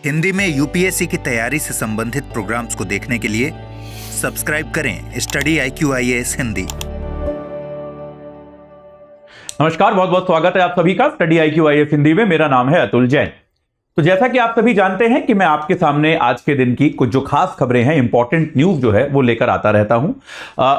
हिंदी में यूपीएससी की तैयारी से संबंधित प्रोग्राम्स को देखने के लिए सब्सक्राइब करें स्टडी IQ-IAS हिंदी। नमस्कार, बहुत बहुत स्वागत है आप सभी का स्टडी IQ-IAS हिंदी में। मेरा नाम है अतुल जैन। तो जैसा कि आप सभी जानते हैं कि मैं आपके सामने आज के दिन की कुछ जो खास खबरें हैं, इंपॉर्टेंट न्यूज जो है वो लेकर आता रहता हूं।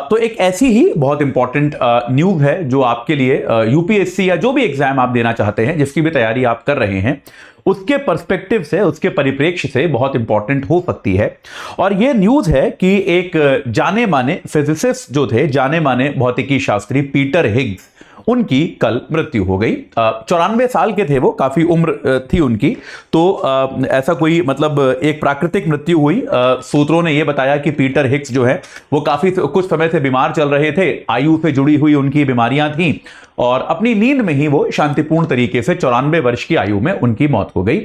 तो एक ऐसी ही बहुत इंपॉर्टेंट न्यूज है जो आपके लिए यूपीएससी या जो भी एग्जाम आप देना चाहते हैं, जिसकी भी तैयारी आप कर रहे हैं, उसके पर्सपेक्टिव से, उसके परिप्रेक्ष्य से बहुत इंपॉर्टेंट हो सकती है। और यह न्यूज है कि एक जाने माने फिजिसिस्ट जो थे, जाने माने भौतिकी शास्त्री पीटर हिग्स, उनकी कल मृत्यु हो गई। 94 साल के थे वो, काफी उम्र थी उनकी। तो ऐसा कोई मतलब एक प्राकृतिक मृत्यु हुई। सूत्रों ने यह बताया कि पीटर हिग्स जो है वो काफी कुछ समय से बीमार चल रहे थे, आयु से जुड़ी हुई उनकी बीमारियां थीं और अपनी नींद में ही वो शांतिपूर्ण तरीके से 94 वर्ष की आयु में उनकी मौत हो गई।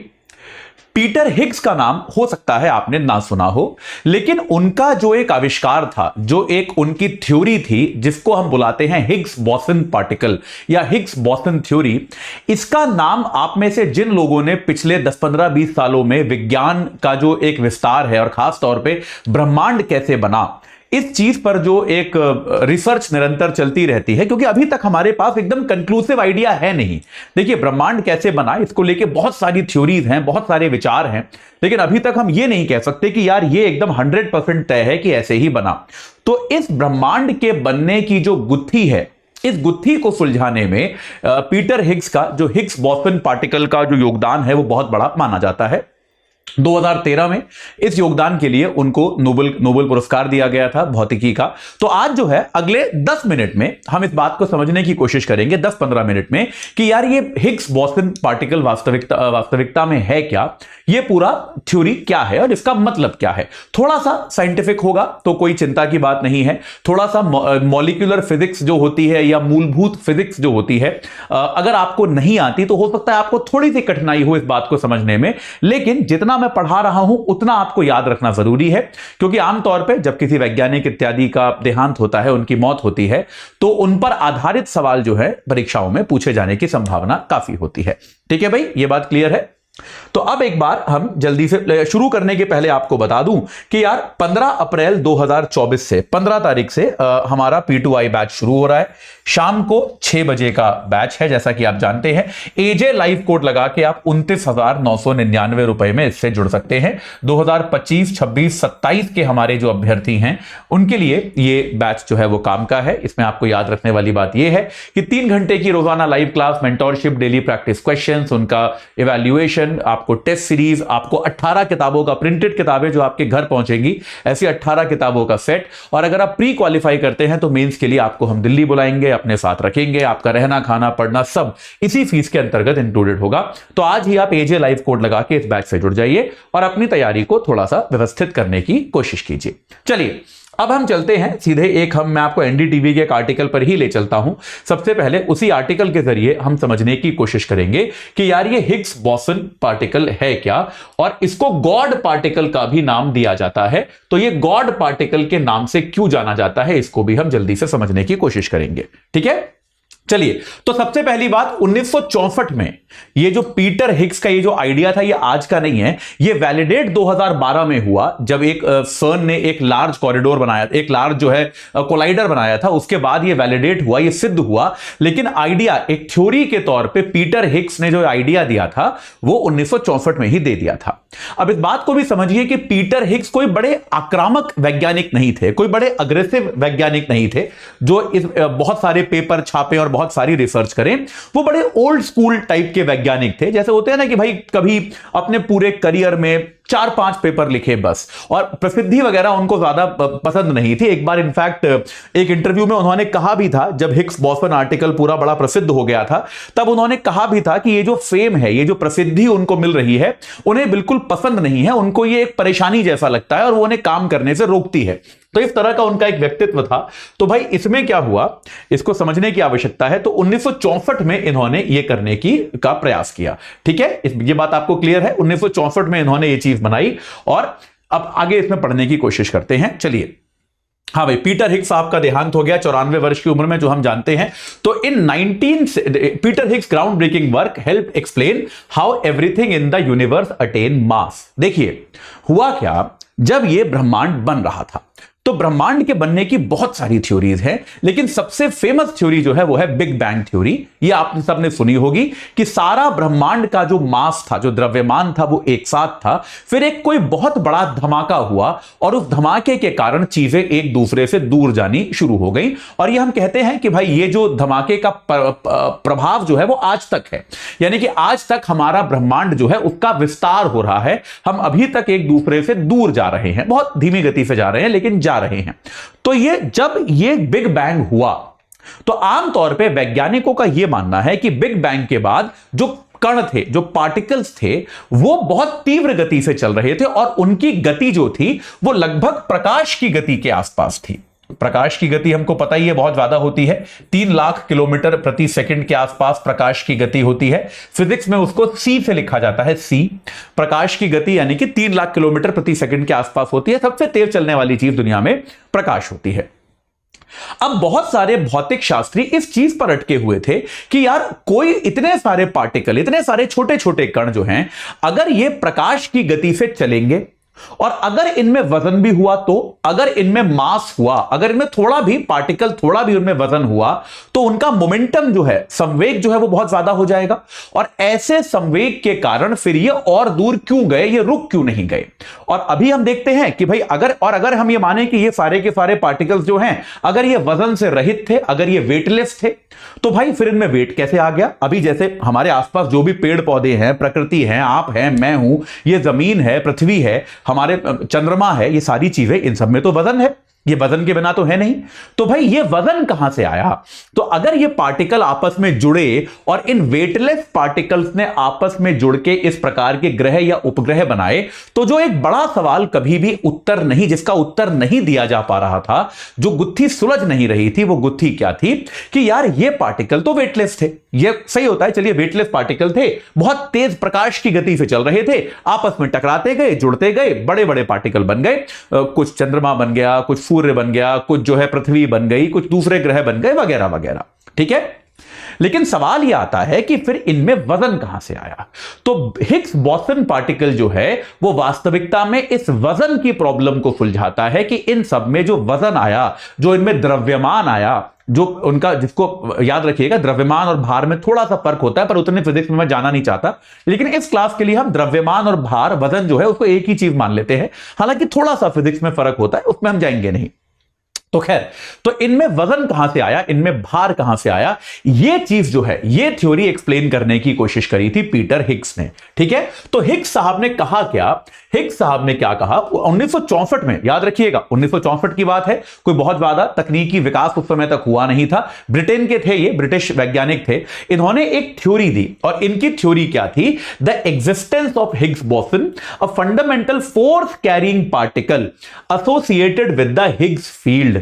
पीटर हिग्स का नाम हो सकता है आपने ना सुना हो, लेकिन उनका जो एक आविष्कार था, जो एक उनकी थ्योरी थी, जिसको हम बुलाते हैं हिग्स बोसन पार्टिकल या हिग्स बोसन थ्योरी, इसका नाम आप में से जिन लोगों ने पिछले 10, 15, 20 सालों में विज्ञान का जो एक विस्तार है और खास तौर पे ब्रह्मांड कैसे बना, इस चीज पर जो एक रिसर्च निरंतर चलती रहती है, क्योंकि अभी तक हमारे पास एकदम कंक्लूसिव आइडिया है नहीं। देखिए, ब्रह्मांड कैसे बना, इसको लेके बहुत सारी थ्योरीज हैं, बहुत सारे विचार हैं, लेकिन अभी तक हम ये नहीं कह सकते कि यार ये एकदम 100% तय है कि ऐसे ही बना। तो इस ब्रह्मांड के बनने की जो गुत्थी है, इस गुत्थी को सुलझाने में पीटर हिग्स का, जो हिग्स बोसन पार्टिकल का जो योगदान है, वो बहुत बड़ा माना जाता है। 2013 में इस योगदान के लिए उनको नोबेल पुरस्कार दिया गया था भौतिकी का। तो आज जो है अगले 10 मिनट में हम इस बात को समझने की कोशिश करेंगे, 10-15 मिनट में, कि यार ये हिग्स बोसन पार्टिकल वास्तविकता में है क्या, ये पूरा थ्योरी क्या है और इसका मतलब क्या है। थोड़ा सा साइंटिफिक होगा तो कोई चिंता की बात नहीं है। थोड़ा सा मॉलिक्यूलर फिजिक्स जो होती है या मूलभूत फिजिक्स जो होती है, अगर आपको नहीं आती तो हो सकता है आपको थोड़ी सी कठिनाई हो इस बात को समझने में, लेकिन जितना मैं पढ़ा रहा हूं उतना आपको याद रखना जरूरी है। क्योंकि आमतौर पे जब किसी वैज्ञानिक इत्यादि का देहांत होता है, उनकी मौत होती है, तो उन पर आधारित सवाल जो है परीक्षाओं में पूछे जाने की संभावना काफी होती है। ठीक है भाई, ये बात क्लियर है। तो अब एक बार हम जल्दी से शुरू करने के पहले आपको बता दूं कि यार 15 अप्रैल 2024 से 15 तारीख से हमारा P2I बैच शुरू हो रहा है। शाम को 6 बजे का बैच है, जैसा कि आप जानते हैं। एजे लाइव कोड लगा के आप 29,999 रुपए में इससे जुड़ सकते हैं। 2025, 26, 27 के हमारे जो अभ्यर्थी हैं उनके लिए ये बैच जो है वो काम का है। इसमें आपको याद रखने वाली बात यह है कि 3 घंटे की रोजाना live class, mentorship, daily practice questions, उनका इवैल्यूएशन, आपको टेस्ट सीरीज, आपको 18 किताबों का, प्रिंटेड किताबें जो आपके घर पहुंचेंगी, ऐसी 18 किताबों का सेट। और अगर आप प्री क्वालिफाई करते हैं तो मेंस के लिए आपको हम दिल्ली बुलाएंगे, अपने साथ रखेंगे, आपका रहना, खाना, पढ़ना सब इसी फीस के अंतर्गत इंक्लूडेड होगा। तो आज ही आप एजे लाइव कोड लगा के इस बैच से जुड़ जाइए और अपनी तैयारी को थोड़ा सा व्यवस्थित करने की कोशिश कीजिए। चलिए अब हम चलते हैं सीधे मैं आपको एनडीटीवी के एक आर्टिकल पर ही ले चलता हूं। सबसे पहले उसी आर्टिकल के जरिए हम समझने की कोशिश करेंगे कि यार ये हिग्स बोसन पार्टिकल है क्या, और इसको गॉड पार्टिकल का भी नाम दिया जाता है। तो ये गॉड पार्टिकल के नाम से क्यों जाना जाता है, इसको भी हम जल्दी से समझने की कोशिश करेंगे। ठीक है, चलिए। तो सबसे पहली बात, 1964 में ये जो पीटर हिग्स का ये जो आइडिया था, ये आज का नहीं है। ये वैलिडेट 2012 में हुआ, जब एक सर्न ने एक लार्ज कॉरिडोर बनाया, एक लार्ज जो है कोलाइडर बनाया था। उसके बाद ये वैलिडेट हुआ, ये सिद्ध हुआ। लेकिन आइडिया एक थ्योरी के तौर पे पीटर हिग्स ने जो आइडिया दिया था वो 1964 में ही दे दिया था। अब इस बात को भी समझिए कि पीटर हिग्स कोई बड़े आक्रामक वैज्ञानिक नहीं थे, कोई बड़े अग्रेसिव वैज्ञानिक नहीं थे जो इस बहुत सारे पेपर छापे और बहुत सारी रिसर्च करें। वो बड़े ओल्ड स्कूल टाइप के वैज्ञानिक थे। जैसे होते हैं ना कि भाई कभी अपने पूरे करियर में 4-5 पेपर लिखे बस, और प्रसिद्धि वगैरह उनको ज्यादा पसंद नहीं थी। एक बार इनफैक्ट एक इंटरव्यू में उन्होंने कहा भी था, जब हिग्स बोसन आर्टिकल पूरा बड़ा प्रसिद्ध हो गया था, तब उन्होंने कहा भी था कि ये जो फेम है, ये जो प्रसिद्धि उनको मिल रही है, उन्हें बिल्कुल पसंद नहीं है, उनको ये एक परेशानी जैसा लगता है और वो उन्हें काम करने से रोकती है। तो इस तरह का उनका एक व्यक्तित्व था। तो भाई इसमें क्या हुआ, इसको समझने की आवश्यकता है। तो 1964 में इन्होंने ये करने का प्रयास किया। ठीक है, ये बात आपको क्लियर है। 1964 में इन्होंने ये चीज बनाई और अब आगे इसमें पढ़ने की कोशिश करते हैं। चलिए, हाँ भाई, पीटर हिग्स साहब का देहांत हो गया 94 वर्ष की उम्र में, जो हम जानते हैं। तो in 19 Peter Higgs ground breaking work help explain how everything in the universe attain mass. देखिए हुआ क्या, जब ये ब्रह्मांड बन रहा था तो ब्रह्मांड के बनने की बहुत सारी थ्योरीज हैं, लेकिन सबसे फेमस थ्योरी जो है वो है बिग बैंग थ्योरी। ये आपने सबने सुनी होगी कि सारा ब्रह्मांड का जो मास था, जो द्रव्यमान था, वो एक साथ था, फिर एक कोई बहुत बड़ा धमाका हुआ और उस धमाके के कारण चीजें एक दूसरे से दूर जानी शुरू हो गई। और ये हम कहते हैं कि भाई ये जो धमाके का प्रभाव जो है वो आज तक है, यानी कि आज तक हमारा ब्रह्मांड जो है उसका विस्तार हो रहा है। हम अभी तक एक दूसरे से दूर जा रहे हैं, बहुत धीमी गति से जा रहे हैं, लेकिन जा रहे हैं। तो ये जब ये बिग बैंग हुआ तो आमतौर पे वैज्ञानिकों का यह मानना है कि बिग बैंग के बाद जो कण थे, जो पार्टिकल्स थे, वो बहुत तीव्र गति से चल रहे थे और उनकी गति जो थी वो लगभग प्रकाश की गति के आसपास थी। प्रकाश की गति हमको पता ही है बहुत ज्यादा होती है, 3 लाख किलोमीटर प्रति सेकंड के आसपास प्रकाश की गति होती है। फिजिक्स में उसको सी से लिखा जाता है, सी। प्रकाश की गति यानी कि 3 लाख किलोमीटर प्रति सेकंड के आसपास होती है। सबसे तेज चलने वाली चीज दुनिया में प्रकाश होती है। अब बहुत सारे भौतिक शास्त्री इस चीज पर अटके हुए थे कि यार कोई इतने सारे पार्टिकल, इतने सारे छोटे छोटे कण जो हैं, अगर ये प्रकाश की गति से चलेंगे और अगर इनमें वजन भी हुआ, तो अगर इनमें मास हुआ, अगर इनमें थोड़ा भी पार्टिकल, थोड़ा भी उनमें वजन हुआ, तो उनका मोमेंटम जो है, संवेग जो है वो बहुत ज्यादा हो जाएगा। और ऐसे संवेग के कारण फिर ये और दूर क्यों गए, ये रुक क्यों नहीं गए। और अभी हम देखते हैं कि भाई अगर हम ये माने कि ये सारे के सारे पार्टिकल्स जो हैं, अगर ये वजन से रहित थे, अगर ये वेटलेस थे, तो भाई फिर इनमें वेट कैसे आ गया। अभी जैसे हमारे आसपास जो भी पेड़ पौधे हैं, प्रकृति है, आप हैं, मैं हूं, ये जमीन है, पृथ्वी है, हमारे चंद्रमा है, ये सारी चीजें, इन सब में तो वजन है, ये वजन के बिना तो है नहीं। तो भाई ये वजन कहां से आया। तो अगर ये पार्टिकल आपस में जुड़े और इन वेटलेस पार्टिकल्स ने आपस में जुड़ के इस प्रकार के ग्रह या उपग्रह बनाए, तो जो एक बड़ा सवाल कभी भी उत्तर नहीं, जिसका उत्तर नहीं दिया जा पा रहा था, जो गुत्थी सुलझ नहीं रही थी, वो गुत्थी क्या थी कि यार ये पार्टिकल तो वेटलेस थे। ये सही होता है, चलिए वेटलेस पार्टिकल थे, बहुत तेज प्रकाश की गति से चल रहे थे, आपस में टकराते गए, जुड़ते गए, बड़े बड़े पार्टिकल बन गए। कुछ चंद्रमा बन गया, कुछ सूर्य बन गया, कुछ जो है पृथ्वी बन गई, कुछ दूसरे ग्रह बन गए, वगैरह वगैरह। ठीक है, लेकिन सवाल यह आता है कि फिर इनमें वजन कहां से आया। तो हिग्स बोसन पार्टिकल जो है वो वास्तविकता में इस वजन की प्रॉब्लम को सुलझाता है कि इन सब में जो वजन आया, जो इनमें द्रव्यमान आया, जो उनका, जिसको याद रखिएगा द्रव्यमान और भार में थोड़ा सा फर्क होता है, पर उतने फिजिक्स में मैं जाना नहीं चाहता, लेकिन इस क्लास के लिए हम द्रव्यमान और भार, वजन जो है उसको एक ही चीज मान लेते हैं। हालांकि थोड़ा सा फिजिक्स में फर्क होता है, उसमें हम जाएंगे नहीं। तो खैर, तो इनमें वजन कहां से आया, इनमें भार कहां से आया, ये चीज जो है, ये थ्योरी एक्सप्लेन करने की कोशिश करी थी पीटर हिग्स ने। ठीक है, तो हिग्स साहब ने कहा क्या, हिग्स साहब ने क्या कहा 1964 में, याद रखिएगा 1964 की बात है, कोई बहुत ज्यादा तकनीकी विकास उस समय तक हुआ नहीं था। ब्रिटेन के थे ये, ब्रिटिश वैज्ञानिक थे। इन्होंने एक थ्योरी दी और इनकी थ्योरी क्या थी, the existence of Higgs boson, a fundamental force carrying particle associated with the Higgs field.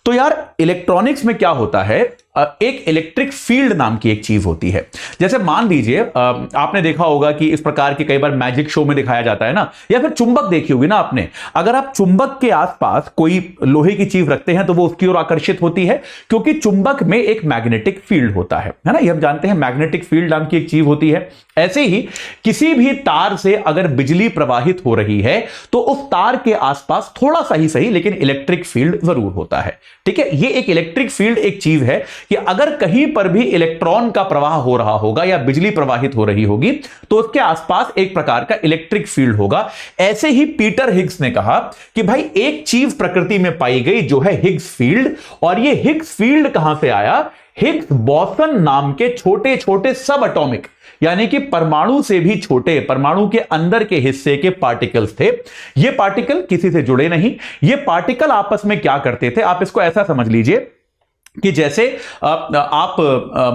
तो यार इलेक्ट्रॉनिक्स में क्या होता है, एक इलेक्ट्रिक फील्ड नाम की एक चीज होती है। जैसे मान लीजिए आपने देखा होगा कि इस प्रकार के कई बार मैजिक शो में दिखाया जाता है ना, या फिर चुंबक देखी होगी ना आपने। अगर आप चुंबक के आसपास कोई लोहे की चीज रखते हैं तो वो उसकी ओर आकर्षित होती है, क्योंकि चुंबक में एक मैग्नेटिक फील्ड होता है ना, ये हम जानते हैं, मैग्नेटिक फील्ड नाम की एक चीज होती है। ऐसे ही किसी भी तार से अगर बिजली प्रवाहित हो रही है तो उस तार के आसपास थोड़ा सा ही सही लेकिन इलेक्ट्रिक फील्ड जरूर होता है। ठीक है, ये एक इलेक्ट्रिक फील्ड एक चीज है कि अगर कहीं पर भी इलेक्ट्रॉन का प्रवाह हो रहा होगा या बिजली प्रवाहित हो रही होगी तो उसके आसपास एक प्रकार का इलेक्ट्रिक फील्ड होगा। ऐसे ही पीटर हिग्स ने कहा कि भाई एक चीज प्रकृति में पाई गई जो है हिग्स फील्ड, और ये हिग्स फील्ड कहां से आया, हिग्स बोसन नाम के छोटे छोटे सब एटॉमिक, यानी कि परमाणु से भी छोटे, परमाणु के अंदर के हिस्से के पार्टिकल्स थे। ये पार्टिकल किसी से जुड़े नहीं, ये पार्टिकल आपस में क्या करते थे, आप इसको ऐसा समझ लीजिए कि जैसे आप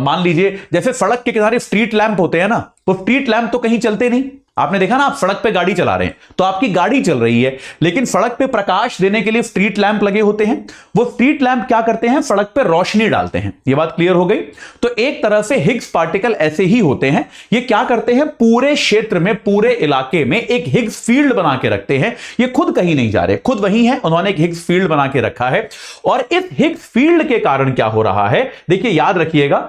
मान लीजिए जैसे सड़क के किनारे स्ट्रीट लैंप होते हैं ना, वो स्ट्रीट लैंप तो कहीं चलते नहीं। आपने देखा ना, आप सड़क पे गाड़ी चला रहे हैं तो आपकी गाड़ी चल रही है, लेकिन सड़क पे प्रकाश देने के लिए स्ट्रीट लैंप लगे होते हैं। वो स्ट्रीट लैंप क्या करते हैं, सड़क पे रोशनी डालते हैं। ये बात क्लियर हो गई। तो एक तरह से हिग्स पार्टिकल ऐसे ही होते हैं। ये क्या करते हैं, पूरे क्षेत्र में, पूरे इलाके में एक हिग्स फील्ड बना के रखते हैं। ये खुद कहीं नहीं जा रहे, खुद वही है, उन्होंने एक हिग्स फील्ड बना के रखा है। और इस हिग्स फील्ड के कारण क्या हो रहा है, देखिए याद रखिएगा,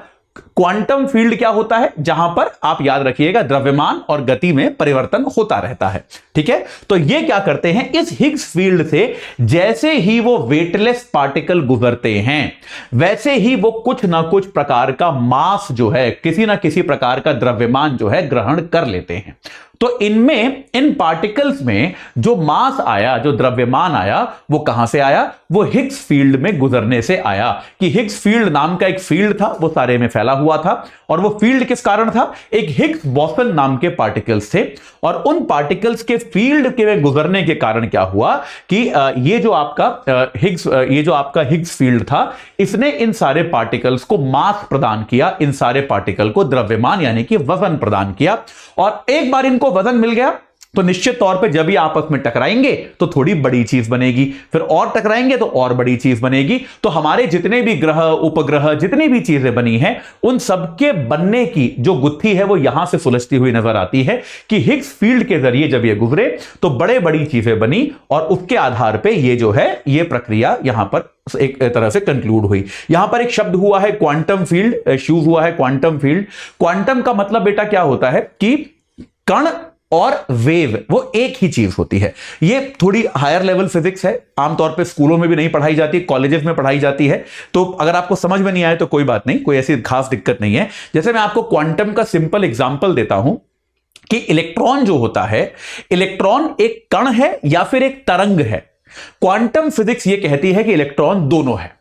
क्वांटम फील्ड क्या होता है, जहां पर आप याद रखिएगा द्रव्यमान और गति में परिवर्तन होता रहता है। ठीक है, तो ये क्या करते हैं, इस हिग्स फील्ड से जैसे ही वो वेटलेस पार्टिकल गुजरते हैं वैसे ही वो कुछ ना कुछ प्रकार का मास जो है, किसी ना किसी प्रकार का द्रव्यमान जो है ग्रहण कर लेते हैं। तो इनमें, इन पार्टिकल्स में जो मास आया, जो द्रव्यमान आया, वो कहां से आया, वो हिग्स फील्ड में गुजरने से आया। कि हिग्स फील्ड नाम का एक फील्ड था, वो सारे में फैला हुआ था। और वो फील्ड किस कारण था, एक हिग्स बोसन नाम के पार्टिकल्स थे, और उन पार्टिकल्स के फील्ड के गुजरने के कारण क्या हुआ कि ये जो आपका हिग्स फील्ड था, इसने इन सारे पार्टिकल्स को मास प्रदान किया, इन सारे पार्टिकल को द्रव्यमान यानी कि वजन प्रदान किया। और एक बार इनको वजन मिल गया तो निश्चित तौर पे जब ये आपस में टकराएंगे तो थोड़ी बड़ी चीज बनेगी, फिर और टकराएंगे तो और बड़ी चीज बनेगी। तो हमारे जितने भी ग्रह, उपग्रह, जितनी भी चीजें बनी हैं, उन सबके बनने की जो गुत्थी है वो यहां से सुलझती हुई नजर आती है कि हिग्स फील्ड के जरिए जब ये गुजरे तो बड़े बड़ी चीजें बनी, और उसके आधार पर ये जो है, ये प्रक्रिया यहां पर एक तरह से कंक्लूड हुई। यहां पर एक शब्द हुआ है क्वांटम फील्ड, यूज हुआ है क्वांटम फील्ड। क्वांटम का मतलब बेटा क्या होता है कि कण और वेव वो एक ही चीज होती है। ये थोड़ी हायर लेवल फिजिक्स है, आमतौर पे स्कूलों में भी नहीं पढ़ाई जाती, कॉलेजेस में पढ़ाई जाती है। तो अगर आपको समझ में नहीं आए तो कोई बात नहीं, कोई ऐसी खास दिक्कत नहीं है। जैसे मैं आपको क्वांटम का सिंपल एग्जांपल देता हूं कि इलेक्ट्रॉन जो होता है, इलेक्ट्रॉन एक कण है या फिर एक तरंग है। क्वांटम फिजिक्स ये कहती है कि इलेक्ट्रॉन दोनों है,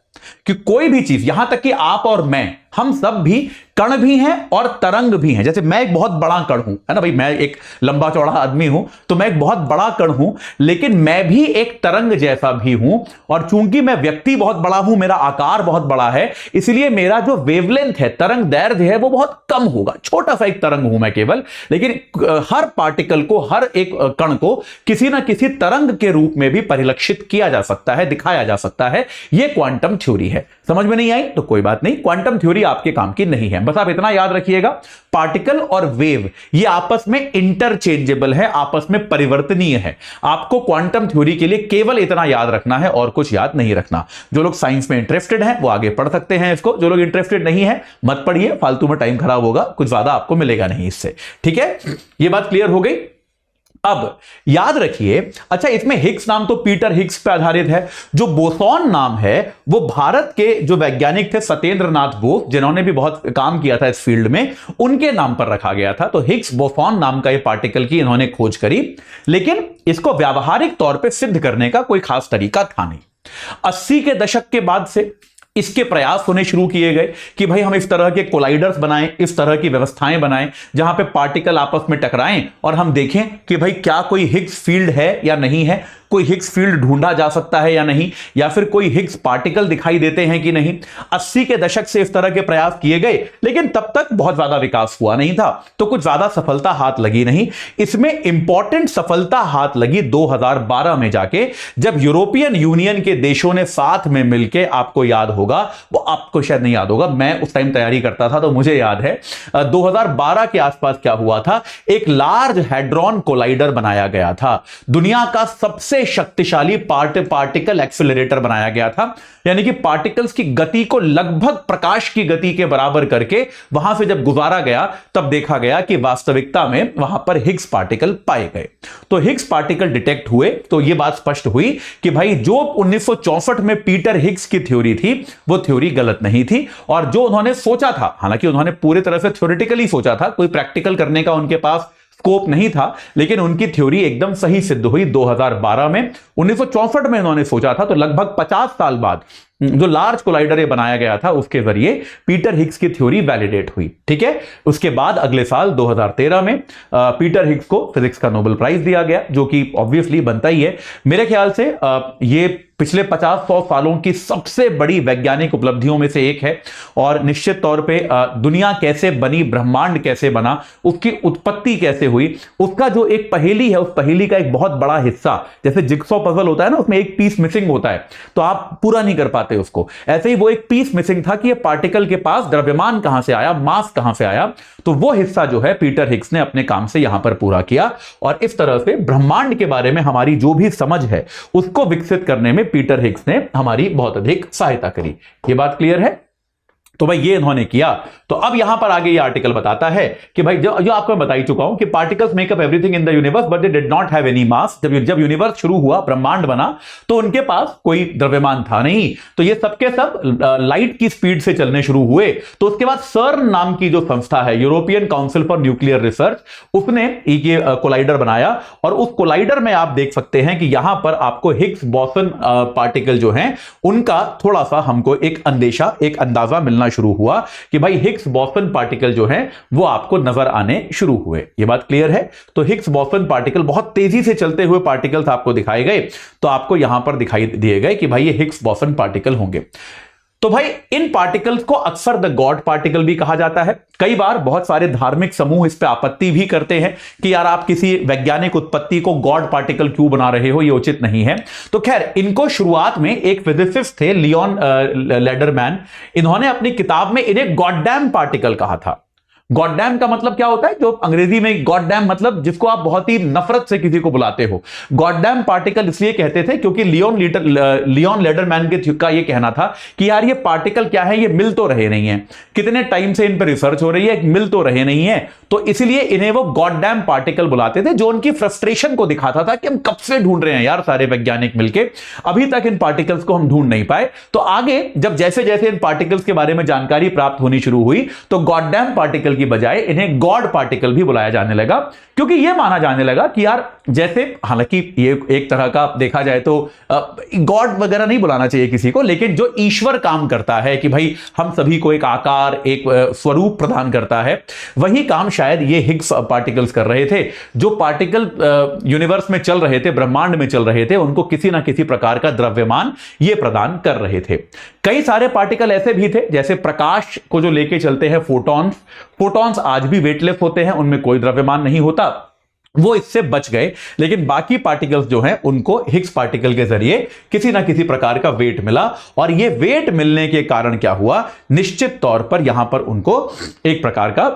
कि कोई भी चीज, यहां तक कि आप और मैं, हम सब भी कण भी हैं और तरंग भी हैं। जैसे मैं एक बहुत बड़ा कण हूं, है ना भाई, मैं एक लंबा चौड़ा आदमी हूं, तो मैं एक बहुत बड़ा कण हूं, लेकिन मैं भी एक तरंग जैसा भी हूं। और चूंकि मैं व्यक्ति बहुत बड़ा हूं, मेरा आकार बहुत बड़ा है, इसलिए मेरा जो वेवलेंथ है, तरंग दैर्ध्य है, वो बहुत कम होगा। छोटा सा एक तरंग हूं मैं केवल, लेकिन हर पार्टिकल को, हर एक कण को किसी ना किसी तरंग के रूप में भी परिलक्षित किया जा सकता है, दिखाया जा सकता है। यह क्वांटम थ्योरी है। समझ में नहीं आई तो कोई बात नहीं, क्वांटम थ्योरी आपके काम की नहीं है। बस आप इतना याद रखिएगा, पार्टिकल और वेव ये आपस में इंटरचेंजेबल है, आपस में परिवर्तनीय है। आपको क्वांटम थ्योरी के लिए केवल इतना याद रखना है और कुछ याद नहीं रखना। जो लोग साइंस में इंटरेस्टेड हैं वो आगे पढ़ सकते हैं इसको, जो लोग इंटरेस्टेड नहीं है मत पढ़िए, फालतू में टाइम खराब होगा, कुछ ज्यादा आपको मिलेगा नहीं इससे। ठीक है, ये बात क्लियर हो गई। अब याद रखिए, अच्छा इसमें हिग्स नाम तो पीटर हिग्स पे आधारित है। जो बोसॉन नाम है वो भारत के जो वैज्ञानिक थे सत्येंद्र नाथ बोस, जिन्होंने भी बहुत काम किया था इस फील्ड में, उनके नाम पर रखा गया था। तो हिग्स बोसॉन नाम का ये पार्टिकल की इन्होंने खोज करी, लेकिन इसको व्यावहारिक तौर पे सिद्ध करने का कोई खास तरीका था नहीं। 80 के दशक के बाद से इसके प्रयास होने शुरू किए गए कि भाई हम इस तरह के कोलाइडर्स बनाएं, इस तरह की व्यवस्थाएं बनाएं जहां पे पार्टिकल आपस में टकराएं और हम देखें कि भाई क्या कोई हिग्स फील्ड है या नहीं है, कोई हिग्स फील्ड ढूंढा जा सकता है या नहीं, या फिर कोई हिग्स पार्टिकल दिखाई देते हैं कि नहीं। 80 के दशक से इस तरह के प्रयास किए गए, लेकिन तब तक बहुत ज्यादा विकास हुआ नहीं था, तो कुछ ज्यादा सफलता हाथ लगी नहीं। इसमें इंपॉर्टेंट सफलता हाथ लगी 2012 में जाके, जब यूरोपियन यूनियन के देशों ने साथ में मिलकर, आपको याद होगा, वो आपको शायद नहीं याद होगा, मैं उस टाइम तैयारी करता था तो मुझे याद है, 2012 के आसपास क्या हुआ था, एक लार्ज हैड्रॉन कोलाइडर बनाया गया था। दुनिया का सबसे शक्तिशाली पार्टिकल एक्सेलरेटर बनाया गया था, यानी कि पार्टिकल्स की गति को लगभग प्रकाश की गति के बराबर करके वहां से जब गुजारा गया तब देखा गया कि वास्तविकता में वहां पर हिग्स पार्टिकल पाए गए। तो हिग्स पार्टिकल डिटेक्ट हुए, तो यह बात स्पष्ट हुई कि भाई जो 1964 में पीटर हिग्स की थ्योरी थी वो थ्योरी गलत नहीं थी, और जो उन्होंने सोचा था, हालांकि उन्होंने पूरी तरह से थ्योरेटिकली सोचा था, कोई प्रैक्टिकल करने का उनके पास स्कोप नहीं था, लेकिन उनकी थ्योरी एकदम सही सिद्ध हुई 2012 में। 1964 में उन्होंने सोचा था, तो लगभग 50 साल बाद जो लार्ज कोलाइडर बनाया गया था उसके जरिए पीटर हिग्स की थ्योरी वैलिडेट हुई। ठीक है, उसके बाद अगले साल 2013 में पीटर हिग्स को फिजिक्स का नोबेल प्राइज दिया गया, जो कि ऑब्वियसली बनता ही है। मेरे ख्याल से ये पिछले 50-100 सालों की सबसे बड़ी वैज्ञानिक उपलब्धियों में से एक है, और निश्चित तौर पे दुनिया कैसे बनी, ब्रह्मांड कैसे बना, उसकी उत्पत्ति कैसे हुई, उसका जो एक पहेली है, उस पहेली का एक बहुत बड़ा हिस्सा, जैसे जिग्सॉ पजल होता है ना, उसमें एक पीस मिसिंग होता है तो आप पूरा नहीं कर पाते उसको, ऐसे ही वो एक पीस मिसिंग था कि ये पार्टिकल के पास द्रव्यमान कहां से आया, मास कहां से आया। तो वो हिस्सा जो है पीटर हिग्स ने अपने काम से यहां पर पूरा किया, और इस तरह से ब्रह्मांड के बारे में हमारी जो भी समझ है उसको विकसित करने में पीटर हिग्स ने हमारी बहुत अधिक सहायता करी। ये बात क्लियर है? तो भाई ये इन्होंने किया। तो अब यहां पर आगे ये आर्टिकल बताता है कि भाई जो आपको मैं बता ही चुका हूं कि particles make up everything in the universe but they did not have any mass. जब यूनिवर्स शुरू हुआ, ब्रह्मांड बना, तो उनके पास कोई द्रव्यमान था नहीं, तो ये सबके सब लाइट की स्पीड से चलने शुरू हुए। तो उसके बाद सर्न नाम की जो संस्था है, European council for nuclear research, उसने ये कोलाइडर बनाया, और उस कोलाइडर में आप देख सकते हैं कि यहां पर आपको हिग्स बोसन पार्टिकल जो हैं उनका थोड़ा सा हमको एक अंदाजा मिलना शुरू हुआ कि भाई हिग्स बोसन पार्टिकल जो हैं वो आपको नजर आने शुरू हुए। ये बात क्लियर है? तो हिग्स बोसन पार्टिकल बहुत तेजी से चलते हुए पार्टिकल्स आपको दिखाए गए, तो आपको यहां पर दिखाई दिए गए कि भाई ये हिग्स बोसन पार्टिकल होंगे। तो भाई इन पार्टिकल्स को अक्सर द गॉड पार्टिकल भी कहा जाता है। कई बार बहुत सारे धार्मिक समूह इस पे आपत्ति भी करते हैं कि यार आप किसी वैज्ञानिक उत्पत्ति को गॉड पार्टिकल क्यों बना रहे हो, ये उचित नहीं है। तो खैर, इनको शुरुआत में एक फिजिसिस्ट थे लियोन लेडरमैन, इन्होंने अपनी किताब में इन्हें गॉडडैम पार्टिकल कहा था। गॉडडैम का मतलब क्या होता है? जो अंग्रेजी में गॉडडैम मतलब जिसको आप बहुत ही नफरत से किसी को बुलाते हो। गॉडडैम पार्टिकल इसलिए कहते थे क्योंकि लियोन लेडरमैन का ये कहना था कि यार ये पार्टिकल क्या है, ये मिल तो रहे नहीं है, कितने टाइम से इन पर रिसर्च हो रही है, मिल तो रहे नहीं है, तो इसलिए इन्हें वो गॉडडैम पार्टिकल बुलाते थे, जो उनकी फ्रस्ट्रेशन को दिखाता था कि हम कब से ढूंढ रहे हैं यार सारे वैज्ञानिक मिलके, अभी तक इन पार्टिकल्स को हम ढूंढ नहीं पाए। तो आगे जब जैसे जैसे इन पार्टिकल्स के बारे में जानकारी प्राप्त होनी शुरू हुई, तो गॉडडैम पार्टिकल की बजाय इन्हें गॉड पार्टिकल भी बुलाया जाने लगा, क्योंकि यह माना जाने लगा कि यार जैसे, हालांकि ये एक तरह का देखा जाए तो गॉड वगैरह नहीं बुलाना चाहिए किसी को, लेकिन जो ईश्वर काम करता है कि भाई हम सभी को एक आकार, एक स्वरूप प्रदान करता है, वही काम शायद ये हिग्स पार्टिकल्स कर रहे थे। जो पार्टिकल यूनिवर्स में चल रहे थे, ब्रह्मांड में चल रहे थे, उनको किसी ना किसी प्रकार का द्रव्यमान ये प्रदान कर रहे थे। कई सारे पार्टिकल ऐसे भी थे, जैसे प्रकाश को जो लेके चलते हैं फोटॉन्स आज भी वेटलेस होते हैं, उनमें कोई द्रव्यमान नहीं होता, वो इससे बच गए। लेकिन बाकी पार्टिकल्स जो हैं उनको हिग्स पार्टिकल के जरिए किसी ना किसी प्रकार का वेट मिला, और ये वेट मिलने के कारण क्या हुआ, निश्चित तौर पर यहां पर उनको एक प्रकार का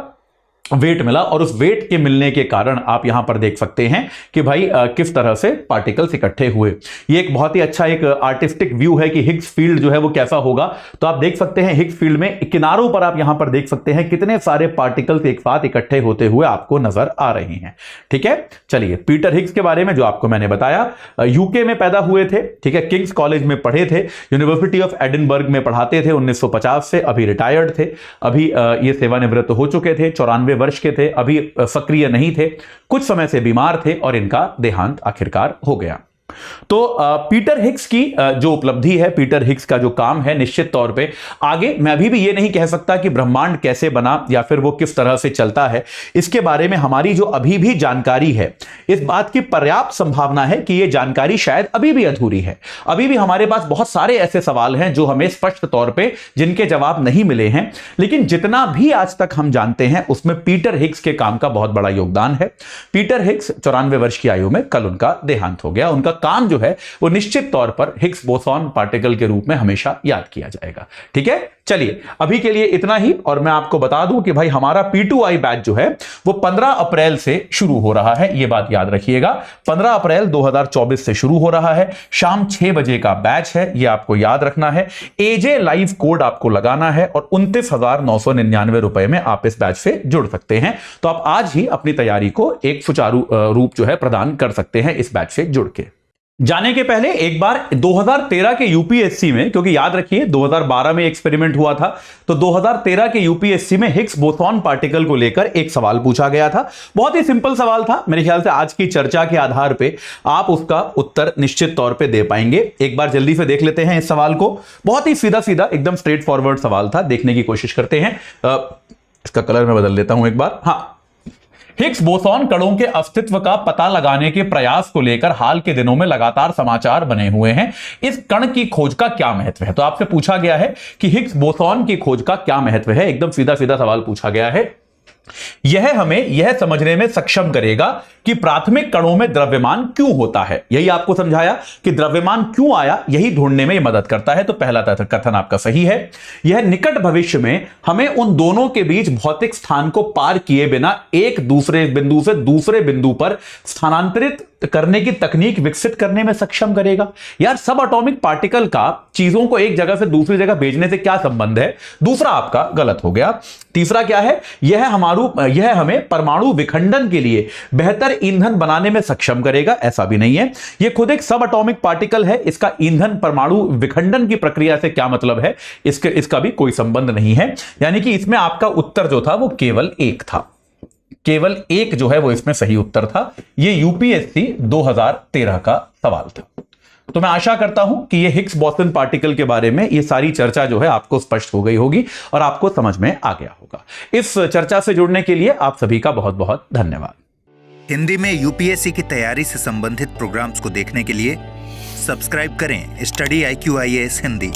वेट मिला, और उस वेट के मिलने के कारण आप यहां पर देख सकते हैं कि भाई किस तरह से पार्टिकल्स इकट्ठे हुए। ये एक बहुत ही अच्छा एक आर्टिस्टिक व्यू है कि हिग्स फील्ड जो है वो कैसा होगा। तो आप देख सकते हैं हिग्स फील्ड में किनारों पर आप यहां पर देख सकते हैं कितने सारे पार्टिकल्स एक साथ इकट्ठे होते हुए आपको नजर आ रहे हैं। ठीक है, चलिए पीटर हिग्स के बारे में जो आपको मैंने बताया, यूके में पैदा हुए थे, ठीक है, किंग्स कॉलेज में पढ़े थे, यूनिवर्सिटी ऑफ एडिनबर्ग में पढ़ाते थे 1950 से, अभी रिटायर्ड थे, अभी ये सेवानिवृत्त हो चुके थे, 94 वर्ष के थे, अभी सक्रिय नहीं थे, कुछ समय से बीमार थे और इनका देहांत आखिरकार हो गया। तो पीटर हिग्स की जो उपलब्धि है, पीटर हिग्स का जो काम है, निश्चित तौर पे आगे मैं अभी भी ये नहीं कह सकता कि ब्रह्मांड कैसे बना या फिर वो किस तरह से चलता है, इसके बारे में हमारी जो अभी भी जानकारी है, इस बात की पर्याप्त संभावना है कि ये जानकारी शायद अभी भी अधूरी है। अभी भी हमारे पास बहुत सारे ऐसे सवाल हैं जो हमें स्पष्ट तौर पे जिनके जवाब नहीं मिले हैं, लेकिन जितना भी आज तक हम जानते हैं उसमें पीटर हिग्स के काम का बहुत बड़ा योगदान है। पीटर हिग्स 94 वर्ष की आयु में कल उनका देहांत हो गया। उनका काम जो है वो निश्चित तौर पर हिग्स बोसॉन पार्टिकल के रूप में हमेशा याद किया जाएगा। ठीक है, चलिए अभी के लिए इतना ही, और मैं आपको बता दूं कि भाई हमारा P2I बैच जो है वो 15 अप्रैल से शुरू हो रहा है, ये बात याद रखिएगा। 15 अप्रैल 2024 से शुरू हो रहा है, शाम 6 बजे का बैच है, ये आपको याद रखना है। एजे लाइव कोड आपको लगाना है और 29,999 रुपए में आप इस बैच से जुड़ सकते हैं। तो आप आज ही अपनी तैयारी को एक सुचारू रूप जो है प्रदान कर सकते हैं इस बैच से जुड़ के। जाने के पहले एक बार 2013 के यूपीएससी में, क्योंकि याद रखिए 2012 में एक्सपेरिमेंट हुआ था, तो 2013 के यूपीएससी में हिग्स बोसॉन पार्टिकल को लेकर एक सवाल पूछा गया था। बहुत ही सिंपल सवाल था। मेरे ख्याल से आज की चर्चा के आधार पे आप उसका उत्तर निश्चित तौर पे दे पाएंगे। एक बार जल्दी से देख लेते हैं इस सवाल को। बहुत ही सीधा सीधा एकदम स्ट्रेट फॉरवर्ड सवाल था, देखने की कोशिश करते हैं। इसका कलर मैं बदल देता हूं एक बार। हाँ, हिग्स बोसॉन कणों के अस्तित्व का पता लगाने के प्रयास को लेकर हाल के दिनों में लगातार समाचार बने हुए हैं। इस कण की खोज का क्या महत्व है? तो आपसे पूछा गया है कि हिग्स बोसॉन की खोज का क्या महत्व है। एकदम सीधा सीधा सवाल पूछा गया है। यह हमें यह समझने में सक्षम करेगा कि प्राथमिक कणों में द्रव्यमान क्यों होता है। यही आपको समझाया कि द्रव्यमान क्यों आया, यही ढूंढने में यह मदद करता है। तो पहला कथन आपका सही है। यह निकट भविष्य में हमें उन दोनों के बीच भौतिक स्थान को पार किए बिना एक दूसरे बिंदु से दूसरे बिंदु पर स्थानांतरित करने की तकनीक विकसित करने में सक्षम करेगा। यार, सब एटॉमिक पार्टिकल का चीजों को एक जगह से दूसरी जगह भेजने से क्या संबंध है? दूसरा आपका गलत हो गया। तीसरा क्या है? यह हमें परमाणु विखंडन के लिए बेहतर ईंधन बनाने में सक्षम करेगा। ऐसा भी नहीं है। यह खुद एक सब एटॉमिक पार्टिकल है। इसका ईंधन परमाणु विखंडन की प्रक्रिया से क्या मतलब है? इसका भी कोई संबंध नहीं है। यानी कि इसमें आपका उत्तर जो था वो केवल एक था। केवल एक जो है वो इसमें सही उत्तर था। ये यूपीएससी 2013 का सवाल था। तो मैं आशा करता हूं कि ये हिग्स बोसॉन पार्टिकल के बारे में ये सारी चर्चा जो है आपको स्पष्ट हो गई होगी और आपको समझ में आ गया होगा। इस चर्चा से जुड़ने के लिए आप सभी का बहुत बहुत धन्यवाद। हिंदी में यूपीएससी की तैयारी से संबंधित प्रोग्राम्स को देखने के लिए सब्सक्राइब करें स्टडी IQ IAS हिंदी।